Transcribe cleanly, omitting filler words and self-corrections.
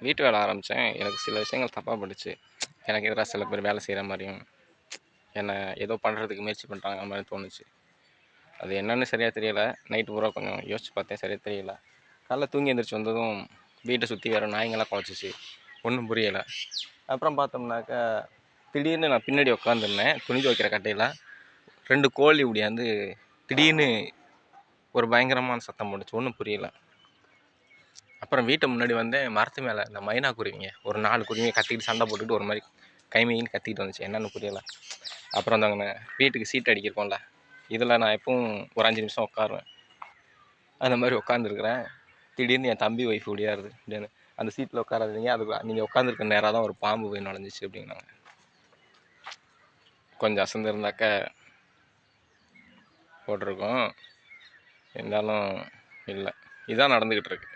வீட்டு வேலை ஆரம்பித்தேன். எனக்கு சில விஷயங்கள் தப்பாக பட்டுச்சு. எனக்கு எதிராக சில பேர் வேலை செய்கிற மாதிரியும், என்னை ஏதோ பண்ணுறதுக்கு முயற்சி பண்ணுறாங்க மாதிரி தோணுச்சு. அது என்னன்னு சரியாக தெரியலை. நைட்டு பூரா கொஞ்சம் யோசிச்சு பார்த்தேன், சரியாக தெரியல. காலைல தூங்கி எழுந்திரிச்சு வந்ததும் வீட்டை சுற்றி வேறு நாய்ங்களாம் குலைச்சிச்சு. ஒன்றும் புரியலை. அப்புறம் பார்த்தோம்னாக்கா திடீர்னு நான் பின்னாடி உட்காந்துருந்தேன் துணி துவைக்கிற கட்டையில். 2 கோழி இப்படியாந்து திடீர்னு ஒரு பயங்கரமான சத்தம் போட்டுச்சு. ஒன்றும் புரியலை. அப்புறம் வீட்டை முன்னாடி வந்து மரத்து மேலே இந்த மைனா குருவிங்க ஒரு 4 குருவிங்க கத்திக்கிட்டு சண்டை போட்டுக்கிட்டு ஒரு மாதிரி கைமையின்னு கத்திக்கிட்டு வந்துச்சு. என்னென்னு புரியலை. அப்புறம் வந்தாங்கண்ணே வீட்டுக்கு சீட் அடிக்கிருக்கோம்ல, இதில் நான் எப்பவும் ஒரு 5 நிமிஷம் உட்காருவேன். அந்த மாதிரி உட்காந்துருக்குறேன். திடீர்னு என் தம்பி ஒய்ஃப் ஓடியாருது. அப்படின்னு அந்த சீட்டில் உட்காராதீங்க, அதுக்கு நீங்கள் உட்காந்துருக்க நேராக தான் ஒரு பாம்பு போய் நுழைஞ்சிச்சு அப்படின்னாங்க. கொஞ்சம் அசந்திருந்தாக்க போட்டிருக்கோம். இருந்தாலும் இல்லை, இதான் நடந்துக்கிட்டு இருக்கு.